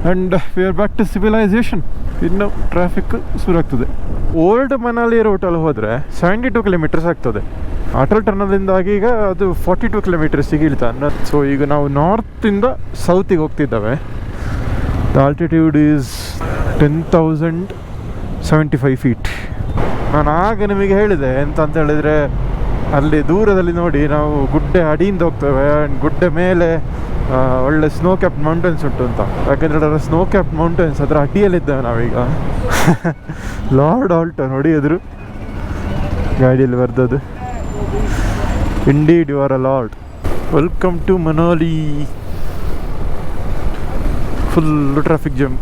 And we are back to civilization. ಇನ್ನು traffic ಶುರು ಆಗ್ತದೆ. ಓಲ್ಡ್ ಮನಾಲಿ ರೂಟಲ್ಲಿ ಹೋದರೆ 72 ಕಿಲೋಮೀಟರ್ಸ್ ಆಗ್ತದೆ. ಅಟಲ್ ಟನಲಿಂದಾಗಿ ಈಗ ಅದು 42 ಕಿಲೋಮೀಟರ್ಸಿಗೆ ಇಳ್ತಾ. ಸೊ ಈಗ ನಾವು ನಾರ್ತಿಂದ ಸೌತಿಗೆ ಹೋಗ್ತಿದ್ದಾವೆ. The altitude is 10,075 feet. ನಾನು ಆಗ ನಿಮಗೆ ಹೇಳಿದೆ ಅಂತ ಹೇಳಿದರೆ, ಅಲ್ಲಿ ದೂರದಲ್ಲಿ ನೋಡಿ ನಾವು ಗುಡ್ಡೆ ಅಡಿಯಿಂದ ಹೋಗ್ತೇವೆ. ಗುಡ್ಡೆ ಮೇಲೆ ಒಳ್ಳೆ ಸ್ನೋ ಕ್ಯಾಪ್ ಮೌಂಟೇನ್ಸ್ ಉಂಟು ಅಂತ. ಯಾಕೆಂದರೆ ಅದರ ಸ್ನೋ ಕ್ಯಾಪ್ ಮೌಂಟೇನ್ಸ್ ಅದರ ಅಡಿಯಲ್ಲಿದ್ದೇವೆ ನಾವೀಗ. ಲಾರ್ಡ್ ಆಲ್ಟೋ ನೋಡಿ ಎದುರು ಗಾಡಿಯಲ್ಲಿ ಬರ್ದದ್ದು. Indeed you are a lord. Welcome to Manali. Full traffic jam.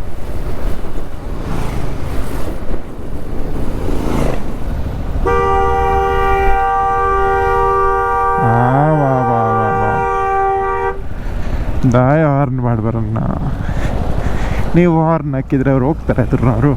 ದಾಯ ಹಾರ್ನ್ ಮಾಡಬಾರಣ್ಣ. ನೀವು ಹಾರ್ನ್ ಹಾಕಿದರೆ ಅವ್ರು ಹೋಗ್ತಾರೆ ಎದುರು.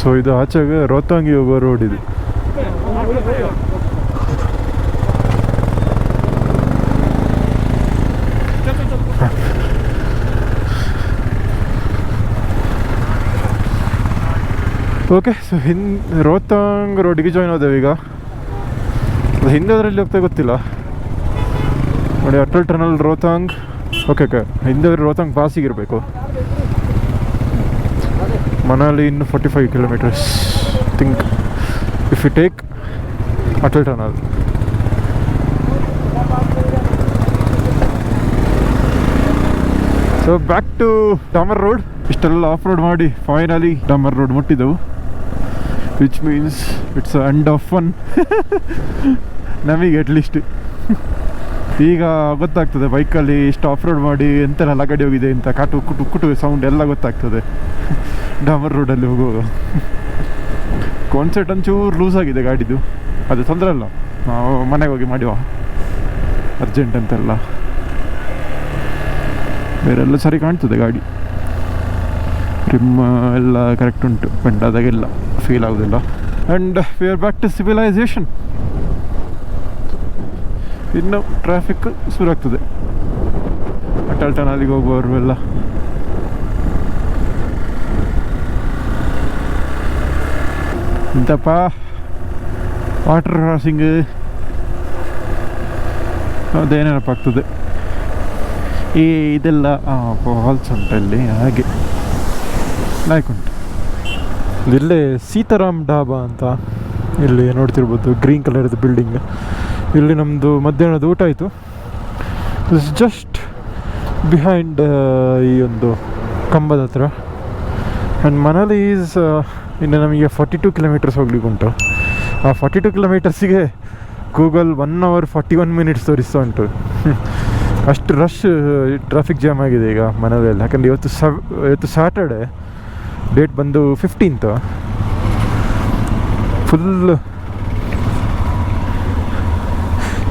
ಸೊ ಇದು ಆಚೆಗೆ ರೋಹ್ತಾಂಗಿ ಹೋಗೋ ರೋಡ್ ಇದು. ಓಕೆ, ಸೊ ರೋಹ್ತಾಂಗ್ ರೋಡಿಗೆ ಜಾಯ್ನ್ ಆದೇವೆ ಈಗ. ಹಿಂದೆ ಅದರಲ್ಲಿ ಹೋಗ್ತಾ ಗೊತ್ತಿಲ್ಲ ನೋಡಿ. ಅಟಲ್ ಟನಲ್ ರೋಹ್ತಾಂಗ್. ಓಕೆ ಹಿಂದೆ ರೋಹ್ತಾಂಗ್ ಪಾಸಿಗಿರಬೇಕು. ಮನಾಲಿ ಇನ್ನು 45 kilometres think if you take Atal tunnel. So back to ಡಾಮರ್ ರೋಡ್. ಇಷ್ಟೆಲ್ಲ ಆಫ್ ರೋಡ್ ಮಾಡಿ ಫೈನಲಿ ಡಾಮರ್ ರೋಡ್ ಮುಟ್ಟಿದ್ದೆವು. Which means it's end of fun ನಮಗೆ ಅಟ್ಲೀಸ್ಟ್. ಈಗ ಗೊತ್ತಾಗ್ತದೆ ಬೈಕಲ್ಲಿ ಇಷ್ಟು ಆಫ್ ರೋಡ್ ಮಾಡಿ ಎಂತೆಲ್ಲ ಗಾಡಿ ಹೋಗಿದೆ ಅಂತ. ಕುಟು ಸೌಂಡ್ ಎಲ್ಲ ಗೊತ್ತಾಗ್ತದೆ ಡಾಮರ್ ರೋಡಲ್ಲಿ ಹೋಗುವಾಗ. ಕಾನ್ಸೆಪ್ಟ್ ಒಂಚೂರು ಲೂಸ್ ಆಗಿದೆ ಗಾಡಿದು. ಅದು ತೊಂದರೆ ಅಲ್ಲ, ನಾವು ಮನೆಗೆ ಹೋಗಿ ಮಾಡುವ ಅರ್ಜೆಂಟ್ ಅಂತೆಲ್ಲ. ಬೇರೆಲ್ಲ ಸರಿ ಕಾಣ್ತದೆ ಗಾಡಿ. ರಿಮ್ ಎಲ್ಲ ಕರೆಕ್ಟ್ ಉಂಟು, ಬೆಂಡಾದಾಗೆಲ್ಲ ಫೀಲ್ ಆಗೋದಿಲ್ಲ. And we are back to civilization. ಇನ್ನು ಟ್ರಾಫಿಕ್ ಶುರು ಆಗ್ತದೆ ಅಟಲ್ ಟನಲಿಗೆ ಹೋಗುವವರು ಎಲ್ಲ. ಇಂತಪ್ಪ ವಾಟರ್ ಕ್ರಾಸಿಂಗ್ ಅದೇನೇನಪ್ಪಾಗ್ತದೆ. ಈ ಇದೆಲ್ಲ ಫಾಲ್ಸ್ ಉಂಟಲ್ಲಿ, ಹಾಗೆ ಲೈಕ್ ಉಂಟು. ಇಲ್ಲೇ ಸೀತಾರಾಮ್ ಡಾಬಾ ಅಂತ ಇಲ್ಲಿ ನೋಡ್ತಿರ್ಬೋದು, ಗ್ರೀನ್ ಕಲರ್ದು ಬಿಲ್ಡಿಂಗ್. ಇಲ್ಲಿ ನಮ್ಮದು ಮಧ್ಯಾಹ್ನದ ಊಟ ಆಯಿತು. ದಿಸ್ ಜಸ್ಟ್ ಬಿಹೈಂಡ್ ಈ ಒಂದು ಕಂಬದ ಹತ್ರ. ಆ್ಯಂಡ್ ಮನಾಲಿ ಈಸ್ ಇನ್ನು ನಮಗೆ 42 ಕಿಲೋಮೀಟರ್ಸ್ ಹೋಗ್ಲಿಕ್ಕೆ ಉಂಟು. ಆ 42 ಕಿಲೋಮೀಟರ್ಸಿಗೆ ಗೂಗಲ್ 1 hour 41 minutes ತೋರಿಸ್ತಾ ಉಂಟು. ಅಷ್ಟು ರಶ್ ಟ್ರಾಫಿಕ್ ಜಾಮ್ ಆಗಿದೆ ಈಗ ಮನಾಲಿಯಲ್ಲಿ. ಯಾಕಂದರೆ ಇವತ್ತು ಸ್ಯಾಟರ್ಡೆ, ಡೇಟ್ ಬಂದು 15th. Full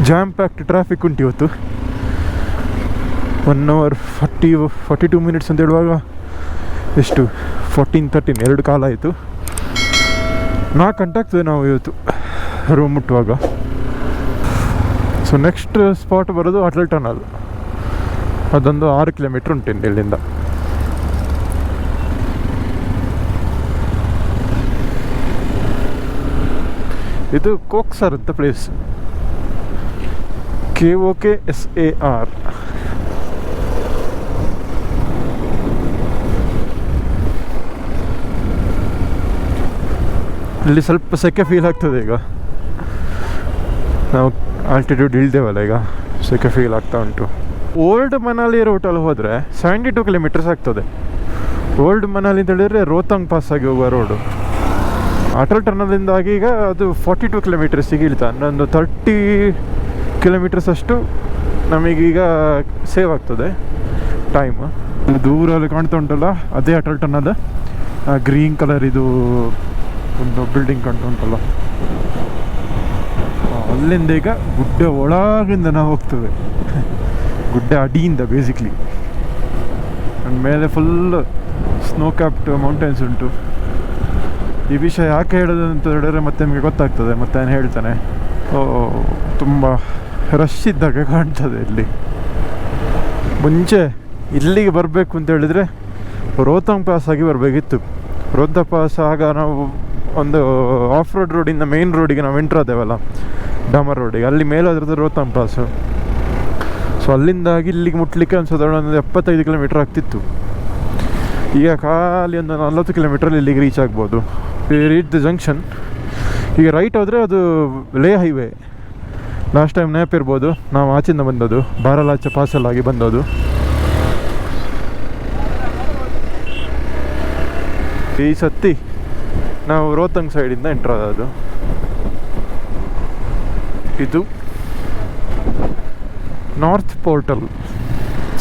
jam pact traffic ಉಂಟು ಇವತ್ತು. 1 hour 42 minutes ಅಂತ ಹೇಳುವಾಗ ಎಷ್ಟು 14-13 2 ಕಾಲ ಆಯಿತು. 4 ಗಂಟೆ ಆಗ್ತದೆ ನಾವು ಇವತ್ತು ರೂಮ್ ಮುಟ್ಟುವಾಗ. ಸೊ ನೆಕ್ಸ್ಟ್ ಸ್ಪಾಟ್ ಬರೋದು ಅಟಲ್ ಟನಲ್. ಅದೊಂದು 6 ಕಿಲೋಮೀಟ್ರ್ ಉಂಟು ಇಲ್ಲಿಂದ. ಇದು ಕೋಕ್ಸರ್ ಅಂತ ಪ್ಲೇಸ್, KOKSAR. ಇಲ್ಲಿ ಸ್ವಲ್ಪ ಸೆಕೆ ಫೀಲ್ ಆಗ್ತದೆ ಈಗ. ನಾವು ಆಲ್ಟಿಟ್ಯೂಡ್ ಇಳ್ದೇವಲ್ಲ, ಈಗ ಸೆಕೆ ಫೀಲ್ ಆಗ್ತಾ ಉಂಟು. ಓಲ್ಡ್ ಮನಾಲಿ ರೂಟಲ್ಲಿ ಹೋದರೆ 72 ಕಿಲೋಮೀಟರ್ಸ್ ಆಗ್ತದೆ. ಓಲ್ಡ್ ಮನಾಲಿ ಅಂತ ಹೇಳಿದರೆ ರೋಹ್ತಾಂಗ್ ಪಾಸ್ ಆಗಿ ಹೋಗುವ ರೋಡು. ಅಟಲ್ ಟನಲಿಂದಾಗಿ ಈಗ ಅದು 42 ಕಿಲೋಮೀಟರ್ಸಿಗೆ ಇಳ್ತಾ. ಒಂದು 30 ಕಿಲೋಮೀಟರ್ಸ್ ಅಷ್ಟು ನಮಗೀಗ ಸೇವ್ ಆಗ್ತದೆ ಟೈಮ್. ದೂರಲ್ಲಿ ಕಾಣ್ತಾ ಉಂಟಲ್ಲ, ಅದೇ ಅಟಲ್ ಟನಲ್. ಗ್ರೀನ್ ಕಲರ್ ಇದು ಒಂದು ಬಿಲ್ಡಿಂಗ್ ಕಾಣ್ತಾ ಉಂಟಲ್ಲ, ಅಲ್ಲಿಂದ ಈಗ ಗುಡ್ಡೆ ಒಳಗಿಂದ ನಾವು ಹೋಗ್ತೇವೆ, ಗುಡ್ಡೆ ಅಡಿಯಿಂದ ಬೇಸಿಕ್ಲಿ. ಆ್ಯಂಡ್ ಮೇಲೆ ಫುಲ್ ಸ್ನೋ ಕ್ಯಾಪ್ಡ್ ಮೌಂಟೇನ್ಸ್ ಉಂಟು. ಈ ವಿಷಯ ಯಾಕೆ ಹೇಳೋದು ಅಂತ ಹೇಳಿದ್ರೆ ಮತ್ತೆ ನಿಮಗೆ ಗೊತ್ತಾಗ್ತದೆ. ಮತ್ತೆ ನಾನು ಹೇಳ್ತಾನೆ, ತುಂಬ ರಶ್ ಇದ್ದಾಗ ಕಾಣ್ತದೆ ಇಲ್ಲಿ. ಮುಂಚೆ ಇಲ್ಲಿಗೆ ಬರಬೇಕು ಅಂತ ಹೇಳಿದರೆ ರೋಹ್ತಾಂಗ್ ಪಾಸ್ ಆಗಿ ಬರಬೇಕಿತ್ತು. ರೋಹ್ತಾಂಗ್ ಪಾಸ್ ಆಗ ನಾವು ಒಂದು ಆಫ್ ರೋಡ್ ರೋಡಿಂದ ಮೇನ್ ರೋಡಿಗೆ ನಾವು ಎಂಟ್ರ್ ಆದೇವಲ್ಲ, ಡಾಮರ್ ರೋಡಿಗೆ, ಅಲ್ಲಿ ಮೇಲಾದ್ರದ್ದು ರೋಹ್ತಾಂಗ್ ಪಾಸು. ಸೊ ಅಲ್ಲಿಂದಾಗಿ ಇಲ್ಲಿಗೆ ಮುಟ್ಲಿಕ್ಕೆ ಒಂದು ಸಾಧಾರಣ ಒಂದು 75 ಕಿಲೋಮೀಟ್ರ್ ಆಗ್ತಿತ್ತು. ಈಗ ಖಾಲಿ ಒಂದು 40 ಕಿಲೋಮೀಟ್ರಲ್ಲಿ ಇಲ್ಲಿಗೆ ರೀಚ್ ಆಗ್ಬೋದು. Reach the junction. ಈಗ ರೈಟ್ ಹೋದರೆ ಅದು ಲೇ ಹೈವೇ. ಲಾಸ್ಟ್ ಟೈಮ್ ನೆನಪಿರ್ಬೋದು, ನಾವು ಆಚಿಂದ ಬಂದದ್ದು, ಬಾರಲಾಚೆ ಪಾಸಲ್ಲಾಗಿ ಬಂದದ್ದು. ಈ ಸತಿ ನಾವು ರೋಹ್ತಾಂಗ್ ಸೈಡಿಂದ ಎಂಟ್ರ್ ಆದದ್ದು. ಇದು ನಾರ್ತ್ ಪೋರ್ಟಲ್.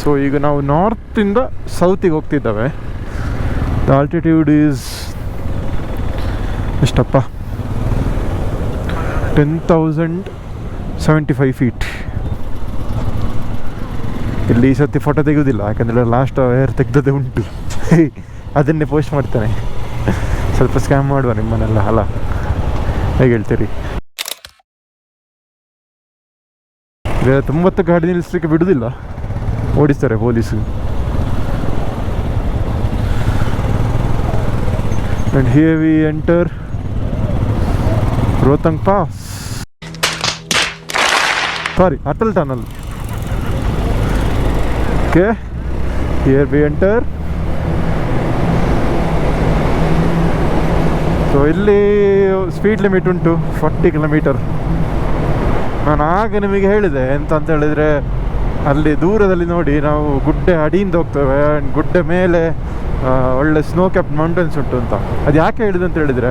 ಸೊ ಈಗ ನಾವು ನಾರ್ತಿಂದ ಸೌತಿಗೆ ಹೋಗ್ತಿದ್ದಾವೆ. ದ ಆಲ್ಟಿಟ್ಯೂಡ್ ಈಸ್ ಎಷ್ಟಪ್ಪ, 10,075 ಫೀಟ್. ಇಲ್ಲಿ ಈ ಸತಿ ಫೋಟೋ ತೆಗೆಯೋದಿಲ್ಲ, ಯಾಕಂದರೆ ಲಾಸ್ಟ್ ಏರ್ ತೆಗ್ದದೇ ಉಂಟು. ಅದನ್ನೇ ಪೋಸ್ಟ್ ಮಾಡ್ತಾನೆ. ಸ್ವಲ್ಪ ಸ್ಕ್ಯಾಮ್ ಮಾಡುವ ನಿಮ್ಮನ್ನೆಲ್ಲ, ಅಲ್ಲ ಹೇಗೆ ಹೇಳ್ತೀರಿ? 90 ಗಾಡಿ ನಿಲ್ಲಿಸ್ಲಿಕ್ಕೆ ಬಿಡುವುದಿಲ್ಲ, ಓಡಿಸ್ತಾರೆ police. And here we enter Rohtang pass, sorry Atal tunnel. Okay, here we enter. So ಇಲ್ಲಿ ಸ್ಪೀಡ್ ಲಿಮಿಟ್ ಉಂಟು 40 ಕಿಲೋಮೀಟರ್. ನಾನು ಆಗ ನಿಮಗೆ ಹೇಳಿದೆ ಎಂತ ಅಂತ ಹೇಳಿದರೆ, ಅಲ್ಲಿ ದೂರದಲ್ಲಿ ನೋಡಿ ನಾವು ಗುಡ್ಡೆ ಅಡಿಯಿಂದ ಹೋಗ್ತೇವೆ, ಆ್ಯಂಡ್ ಗುಡ್ಡೆ ಮೇಲೆ ಒಳ್ಳೆ ಸ್ನೋ ಕ್ಯಾಪ್ಡ್ ಮೌಂಟೇನ್ಸ್ ಉಂಟು ಅಂತ. ಅದು ಯಾಕೆ ಹೇಳಿದೆ ಅಂತ ಹೇಳಿದರೆ,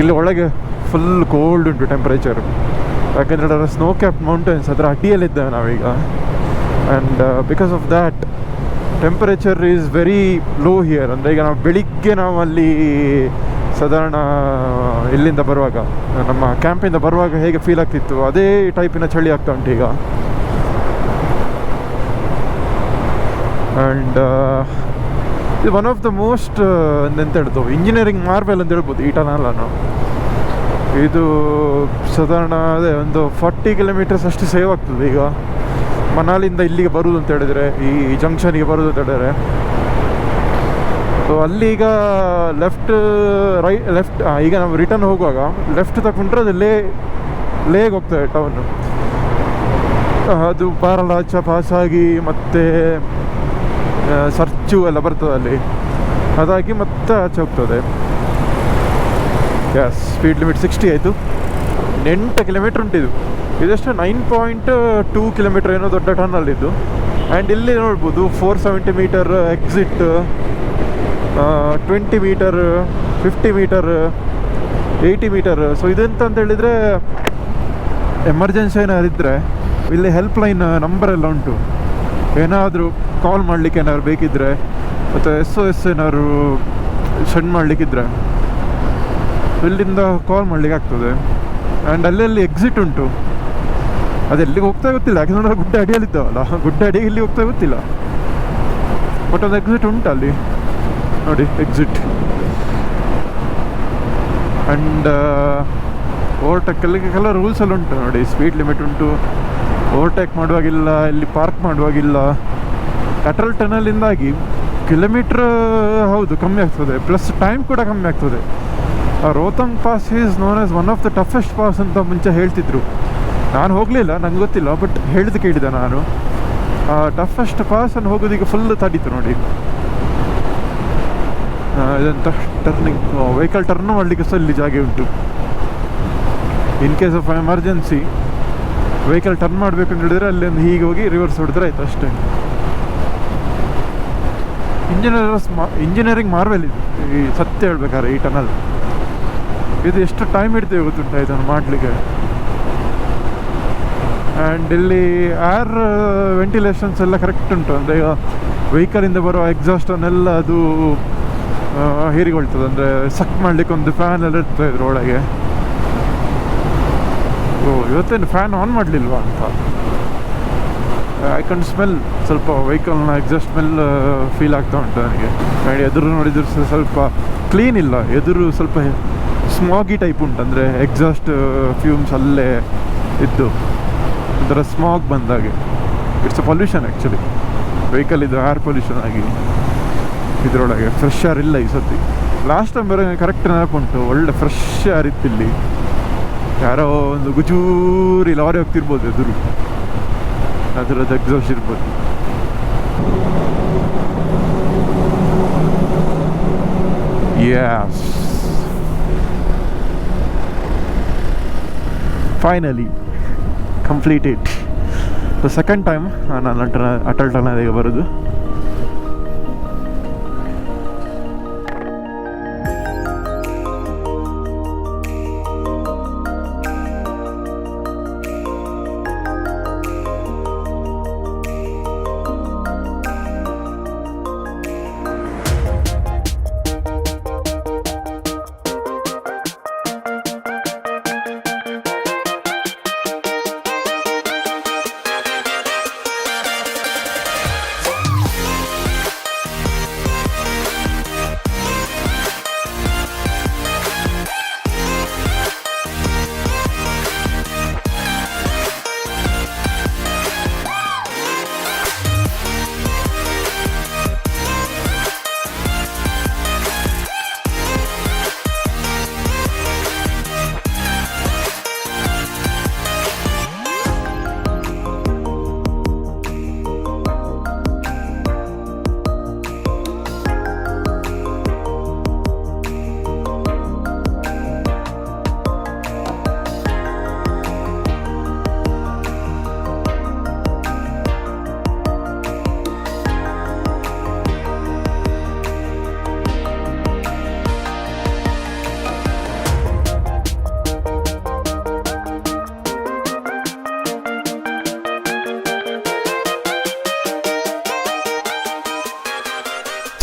ಇಲ್ಲಿ ಒಳಗೆ ಫುಲ್ ಕೋಲ್ಡ್ ಉಂಟು ಟೆಂಪ್ರೇಚರ್. ಯಾಕೆಂದರೆ ಸ್ನೋ ಕ್ಯಾಪ್ಡ್ ಮೌಂಟೇನ್ಸ್ ಅದರ ಅಡಿಯಲ್ಲಿದ್ದೇವೆ ನಾವೀಗ. And because of that temperature is very low here. ಅಂದರೆ ಈಗ ನಾವು ಬೆಳಿಗ್ಗೆ ನಾವು ಅಲ್ಲಿ ಸಾಧಾರಣ ಇಲ್ಲಿಂದ ಬರುವಾಗ, ನಮ್ಮ ಕ್ಯಾಂಪಿಂದ ಬರುವಾಗ ಹೇಗೆ ಫೀಲ್ ಆಗ್ತಿತ್ತು, ಅದೇ ಟೈಪಿನ ಚಳಿ ಆಗ್ತಾ ಉಂಟು ಈಗ. ಆ್ಯಂಡ್ ಇದು ಒನ್ ಆಫ್ ದ ಮೋಸ್ಟ್ ಎಂತ ಹೇಳ್ತು ಇಂಜಿನಿಯರಿಂಗ್ ಮಾರ್ವೆಲ್ ಅಂತ ಹೇಳ್ಬೋದು ಈ ಟನಲನ್ನು. ಇದು ಸಾಧಾರಣ ಅದೇ ಒಂದು 40 ಕಿಲೋಮೀಟರ್ಸ್ ಅಷ್ಟು ಸೇವ್ ಆಗ್ತದೆ ಈಗ ಮನಾಲಿಂದ ಇಲ್ಲಿಗೆ ಬರುವುದು ಅಂತ ಹೇಳಿದರೆ, ಈ ಜಂಕ್ಷನಿಗೆ ಬರುವುದು ಅಂತ ಹೇಳಿದರೆ. ಸೊ ಅಲ್ಲೀಗ ಲೆಫ್ಟ್ ಈಗ ನಾವು ರಿಟರ್ನ್ ಹೋಗುವಾಗ ಲೆಫ್ಟ್ ತಗೊಂಡ್ರೆ ಅದು ಲೇಗೆ ಹೋಗ್ತದೆ ಟೌನು. ಅದು ಬಾರಲಾಚ ಪಾಸಾಗಿ ಮತ್ತು ಸರ್ಚು ಎಲ್ಲ ಬರ್ತದೆ ಅಲ್ಲಿ, ಅದಾಗಿ ಮತ್ತೆ ಆಚೆ ಹೋಗ್ತದೆ. ಯಸ್, ಸ್ಪೀಡ್ ಲಿಮಿಟ್ 60 ಆಯಿತು. 8 ಕಿಲೋಮೀಟ್ರ್ ಉಂಟಿದು. ಇದಷ್ಟು 9.2 ಕಿಲೋಮೀಟ್ರ್ ಏನೋ ದೊಡ್ಡ ಟನಲ್ಲಿದ್ದು. ಆ್ಯಂಡ್ ಇಲ್ಲಿ ನೋಡ್ಬೋದು 470 metre exit, 20 metre, 50 metre, 80 metre. So ಇದೆಂತ ಅಂತ ಹೇಳಿದರೆ, ಎಮರ್ಜೆನ್ಸಿ ಏನಾದ್ರು ಇದ್ದರೆ ಇಲ್ಲಿ ಹೆಲ್ಪ್ ಲೈನ್ ನಂಬರೆಲ್ಲ ಉಂಟು. ಏನಾದರೂ ಕಾಲ್ ಮಾಡಲಿಕ್ಕೆ ಏನಾದ್ರು ಬೇಕಿದ್ದರೆ, ಮತ್ತು SOS ಏನಾದ್ರು ಸೆಂಡ್ ಮಾಡಲಿಕ್ಕಿದ್ರೆ ಇಲ್ಲಿಂದ ಕಾಲ್ ಮಾಡಲಿಕ್ಕೆ ಆಗ್ತದೆ. ಆ್ಯಂಡ್ ಅಲ್ಲೆಲ್ಲಿ ಎಕ್ಸಿಟ್ ಉಂಟು, ಅದೆಲ್ಲಿಗೆ ಹೋಗ್ತಾ ಗೊತ್ತಿಲ್ಲ, ಯಾಕೆಂದ್ರೆ ಗುಡ್ಡ ಅಡಿಯಲ್ಲಿದ್ದಾವಲ್ಲ, ಗುಡ್ಡ ಅಡಿಗೆ ಇಲ್ಲಿ ಹೋಗ್ತಾ ಗೊತ್ತಿಲ್ಲ. ಬಟ್ ಅದು ಎಕ್ಸಿಟ್ ಉಂಟು ಅಲ್ಲಿ ನೋಡಿ, ಎಕ್ಸಿಟ್. ಆ್ಯಂಡ್ ಓವರ್ಟೇಕೆಲ್ಲ ರೂಲ್ಸಲ್ಲಿ ಉಂಟು ನೋಡಿ. ಸ್ಪೀಡ್ ಲಿಮಿಟ್ ಉಂಟು, ಓವರ್ಟೇಕ್ ಮಾಡುವಾಗಿಲ್ಲ, ಇಲ್ಲಿ ಪಾರ್ಕ್ ಮಾಡುವಾಗಿಲ್ಲ. ಅಟಲ್ ಟನಲಿಂದಾಗಿ ಕಿಲೋಮೀಟ್ರ್ ಹೌದು ಕಮ್ಮಿ ಆಗ್ತದೆ, ಪ್ಲಸ್ ಟೈಮ್ ಕೂಡ ಕಮ್ಮಿ ಆಗ್ತದೆ. Rohtang pass is known as one of the toughest pass ಅಂತ ಮುಂಚೆ ಹೇಳ್ತಿದ್ರು. ನಾನು ಹೋಗಲಿಲ್ಲ, ನಂಗೆ ಗೊತ್ತಿಲ್ಲ, ಬಟ್ ಹೇಳಿದ್ದು ಕೇಳಿದೆ ನಾನು. ಟಫೆಸ್ಟ್ ಪಾಸನ್ನು ಹೋಗೋದೀಗ ಫುಲ್ ತಡೀತು ನೋಡಿ. ಇದಂತ ಟರ್ನಿಂಗ್, ವೆಹಿಕಲ್ ಟರ್ನ್ ಮಾಡಲಿಕ್ಕೆ ಸಹ ಇಲ್ಲಿ ಜಾಗ ಉಂಟು. In case of emergency vehicle turn ಮಾಡಬೇಕು ಅಂತ ಹೇಳಿದ್ರೆ ಅಲ್ಲಿಂದ ಹೀಗೆ ಹೋಗಿ ರಿವರ್ಸ್ ಹೊಡೆದ್ರೆ ಆಯ್ತು ಅಷ್ಟೇ. ಇಂಜಿನಿಯರಿಂಗ್ ಮಾರ್ವೆಲ್ ಇದು, ಈ ಸತ್ಯ ಹೇಳ್ಬೇಕಾದ್ರೆ ಈ ಟನಲ್. ಇದು ಎಷ್ಟು ಟೈಮ್ ಇಡ್ತೇವೆ ಗೊತ್ತುಂಟ ಇದನ್ನು ಮಾಡಲಿಕ್ಕೆ. ಆ್ಯಂಡ್ ಇಲ್ಲಿ ಏರ್ ವೆಂಟಿಲೇಷನ್ಸ್ ಎಲ್ಲ ಕರೆಕ್ಟ್ ಉಂಟು. ಅಂದರೆ ಈಗ ವೆಹಿಕಲಿಂದ ಬರೋ ಎಕ್ಸಾಸ್ಟನ್ನೆಲ್ಲ ಅದು ಹೀರಿಕೊಳ್ತದೆ. ಅಂದರೆ ಸಕ್ ಮಾಡಲಿಕ್ಕೆ ಒಂದು ಫ್ಯಾನ್ ಎಲ್ಲ ಇರ್ತದೆ ಇದರೊಳಗೆ. ಇವತ್ತೇನು ಫ್ಯಾನ್ ಆನ್ ಮಾಡಲಿಲ್ವಾ ಅಂತ. ಐ ಕ್ಯಾನ್ ಸ್ಮೆಲ್ ಸ್ವಲ್ಪ ವೆಹಿಕಲ್ನ ಎಕ್ಸಾಸ್ಟ್ ಸ್ಮೆಲ್ ಫೀಲ್ ಆಗ್ತಾ ಉಂಟು ನನಗೆ. ಎದುರು ನೋಡಿದ್ರು ಸ್ವಲ್ಪ ಕ್ಲೀನ್ ಇಲ್ಲ, ಎದುರು ಸ್ವಲ್ಪ ಸ್ಮಾಗಿ ಟೈಪ್ ಉಂಟು, ಅಂದರೆ ಎಕ್ಸಾಸ್ಟ್ ಫ್ಯೂಮ್ಸ್ ಅಲ್ಲೇ ಇದ್ದು ಒಂಥರ ಸ್ಮಾಗ್ ಬಂದಾಗೆ. It's a pollution actually, vehicle ಇದು ಏರ್ ಪೊಲ್ಯೂಷನ್ ಆಗಿ ಇದರೊಳಗೆ ಫ್ರೆಶ್ ಏರ್ ಇಲ್ಲ ಈ ಸತಿ. ಲಾಸ್ಟ್ ಟೈಮ್ ಬರೋ ಕರೆಕ್ಟ್ ನೆನಪುಂಟು, ಒಳ್ಳೆ ಫ್ರೆಶ್ ಏರ್ ಇತ್ತು ಇಲ್ಲಿ. ಯಾರೋ ಒಂದು ಗುಜೂರಿ ಲಾರಿ ಹೋಗ್ತಿರ್ಬೋದು ಎದುರು, ಅದರದ್ದು ಎಕ್ಸಾಸ್ಟ್ ಇರ್ಬೋದು. Yes, finally completed the second time ನಾನು ಅಟಲ್ ಟನಲಿಗೆ ಬರೋದು.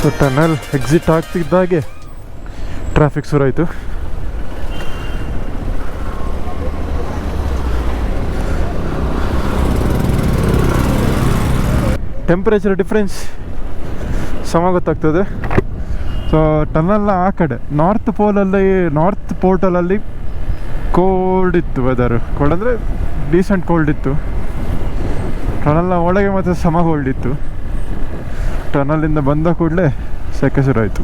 ಸೊ ಟನಲ್ ಎಕ್ಸಿಟ್ ಆಗ್ತಿದ್ದಾಗೆ ಟ್ರಾಫಿಕ್ ಶುರುವಾಯಿತು. ಟೆಂಪರೇಚರ್ ಡಿಫ್ರೆನ್ಸ್ ಸಮ ಗೊತ್ತಾಗ್ತದೆ. ಸೊ ಟನಲ್ನ ಆ ಕಡೆ ನಾರ್ತ್ ಪೋರ್ಟಲಲ್ಲಿ ಕೋಲ್ಡ್ ಇತ್ತು, ವೆದರ್ ಕೋಲ್ಡ್ ಅಂದರೆ ಡೀಸೆಂಟ್ ಕೋಲ್ಡ್ ಇತ್ತು. ಟನಲ್ನ ಒಳಗೆ ಮತ್ತು ಸಮ ಕೋಲ್ಡ್ ಇತ್ತು. ಟನಲಿಂದ ಬಂದ ಕೂಡಲೇ ಸೆಕೆ ಶುರುವಾಯಿತು.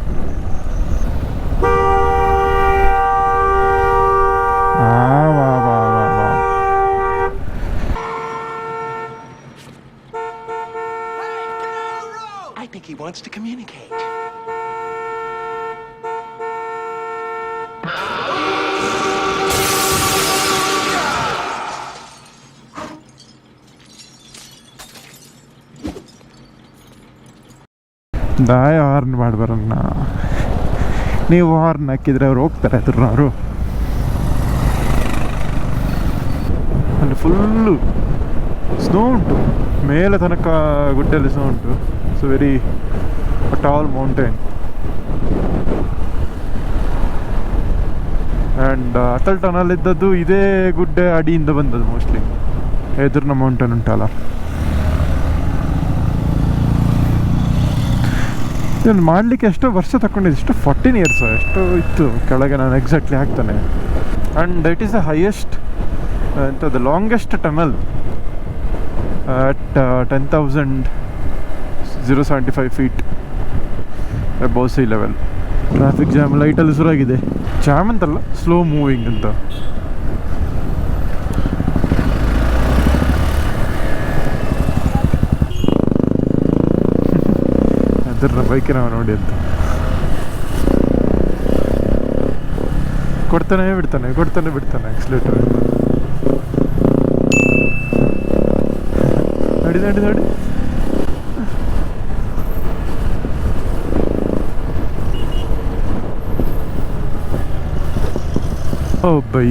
I think he wants to communicate. ದಾಯ ಹಾರ್ನ್ ಮಾಡಬಾರಣ್ಣ, ನೀವು ಹಾರ್ನ್ ಹಾಕಿದರೆ ಅವ್ರು ಹೋಗ್ತಾರೆ ಎದುರುನವರು. ಅಲ್ಲಿ ಫುಲ್ಲು ಸ್ನೋ ಉಂಟು, ಮೇಲೆ ತನಕ ಗುಡ್ಡೆಯಲ್ಲಿ ಸ್ನೋ ಉಂಟು. So very tall mountain. And Atal tunnel ಇದ್ದದ್ದು ಇದೇ ಗುಡ್ಡೆ ಅಡಿಯಿಂದ ಬಂದದ್ದು ಮೋಸ್ಟ್ಲಿ. ಎದುರಿನ ಮೌಂಟೇನ್ ಉಂಟಲ್ಲ, ಇದನ್ನು ಮಾಡಲಿಕ್ಕೆ ಎಷ್ಟೋ ವರ್ಷ ತಗೊಂಡಿದ್ದು, ಎಷ್ಟು 14 ಇಯರ್ಸ್ ಎಷ್ಟೋ ಇತ್ತು ಕೆಳಗೆ. ನಾನು ಎಕ್ಸಾಕ್ಟ್ಲಿ ಹಾಕ್ತಾನೆ. And it is the highest the longest tunnel at 10,075 feet above sea level. Traffic jam ಲೈಟಲ್ಲಿ ಶುರುವಾಗಿದೆ. ಜಾಮ್ ಅಂತಲ್ಲ, ಸ್ಲೋ ಮೂವಿಂಗ್ ಅಂತ. ಅದರ ಬೈಕಿನ ನೋಡಿ ಅಂತ ಕೊಡ್ತಾನೆ ಬಿಡ್ತಾನೆ ಆಕ್ಸಿಲೇಟರ್. ನೋಡಿ ಓ ಬೈ,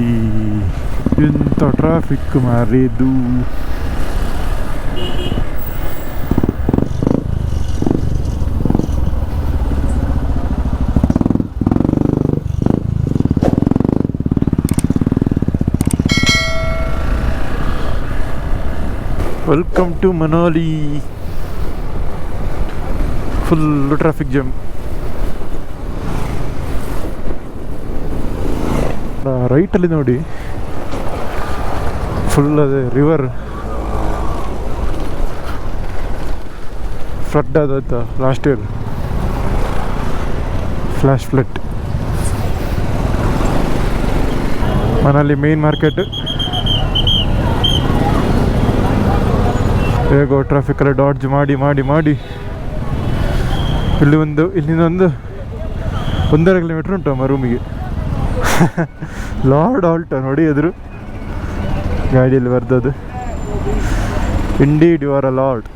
ಎಂಥ ಟ್ರಾಫಿಕ್ ಮಾರಿದು. Welcome to Manali. Full traffic jam. ರೈಟಲ್ಲಿ ನೋಡಿ, ಫುಲ್ ಅದೇ ರಿವರ್ ಫ್ಲಡ್ ಆದಾಯ್ತಾ last year, flash flood. Manali main market. ಹೇಗೋ ಟ್ರಾಫಿಕಲ್ಲಿ ಡಾಡ್ಜ್ ಮಾಡಿ ಮಾಡಿ ಮಾಡಿ ಇಲ್ಲಿಂದ 1.5 ಕಿಲೋಮೀಟ್ರ್ ಉಂಟು ನಮ್ಮ ರೂಮಿಗೆ. ಲಾರ್ಡ್ ಆಲ್ಟ ನೋಡಿ ಎದುರು ಗಾಡಿಯಲ್ಲಿ ಬರ್ದದು. Indeed you are a lord.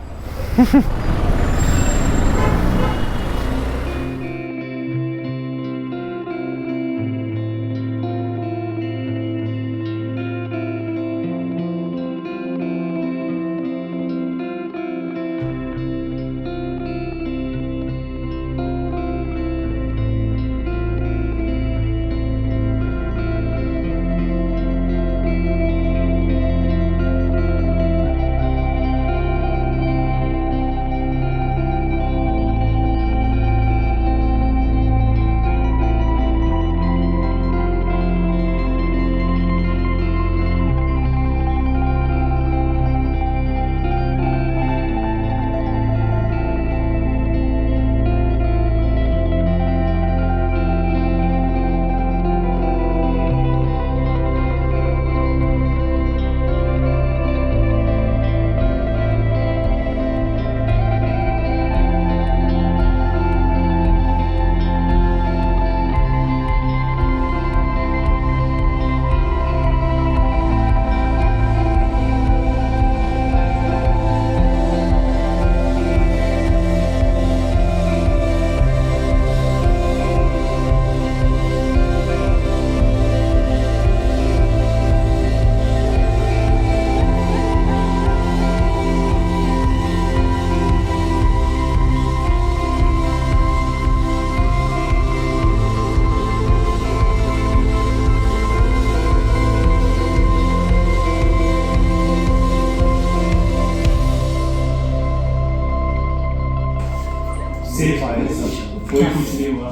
Safe आए सब, कोई कुछ नहीं हुआ,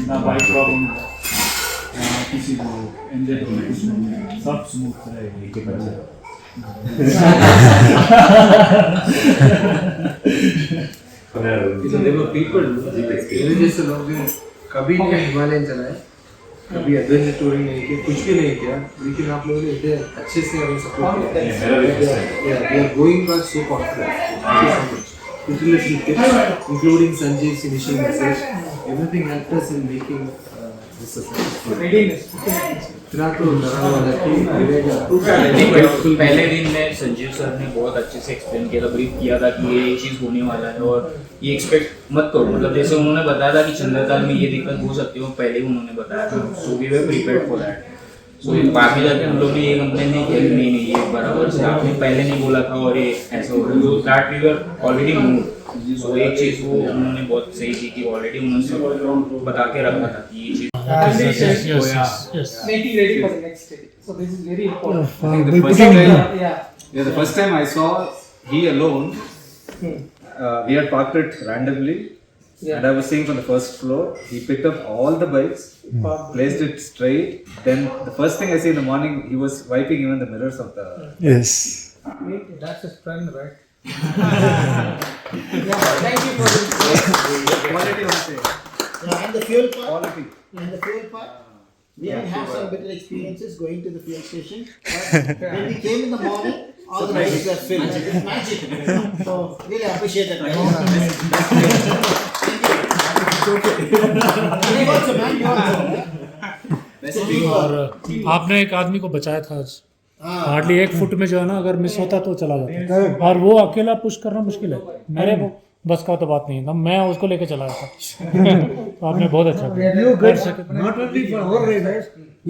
ना बाइक प्रॉब्लम हुआ, ना किसी को इंजर्ड हुआ, कुछ नहीं, सब स्मूथ रहे के बच्चे। देखो पीपल मेरे जैसे लोग जो कभी नहीं हिमालयन चलाए, कभी एडवेंचर टूरिंग नहीं किया, कुछ भी नहीं किया, लेकिन आप लोगों ने इतने अच्छे से हमें सपोर्ट किया। We are going back so confident. Thank you so much. Utility tips, including Sanjeev's initial message, everything helped us in making this successful. इतना तो डरा वाला कि पहले दिन में संजीव सर ने बहुत अच्छे से एक्सप्लेन किया था, ब्रीफ किया था कि ये चीज़ होने वाला है और ये एक्सपेक्ट मत करो। मतलब जैसे उन्होंने बताया था कि चंद्रकाल में ये दिक्कत हो सकती है, वो पहले ही उन्होंने बताया था, so we were prepared for that. So बाकी जाके हम लोग ने ये कंप्लेन नहीं किया, नहीं नहीं ये बराबर से आपने पहले नहीं बोला था और ये ऐसा हो रहा है, तो that we were already move. So एक चीज़ वो उन्होंने बहुत सही की कि ऑलरेडी उन्होंने सब बता के रखा था कि ये चीज़ Yes. Making ready for the next day. So this is very important. the first time I saw he alone, we had parked it randomly, and I was seeing from the first floor. He picked up all the bikes, placed it straight. Then the first thing I see in the morning, he was wiping even the mirrors of the. Yes. That's his friend, right? Thank you for this. Quality of the. Yeah, and the fuel part. Quality. And the fuel part. We have had some better experiences going to the fuel station. But when we came in the morning, all the bikes were filled. It's magic. So really appreciate that. और आपने एक आदमी को बचाया था आज, hardly 1 foot में जो है ना, अगर मिस होता तो चला जाता, और वो अकेला पुश करना मुश्किल है, मेरे बस का तो बात नहीं था, मैं उसको लेके चलाया था। तो आपने बहुत अच्छा किया। Not only for our riders,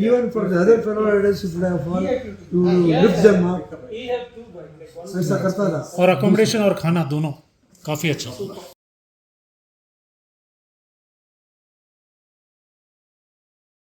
even for the other fellow riders who would have fun to lift them up. ऐसा करता था। और अकोमोडेशन और खाना दोनों काफ़ी अच्छा।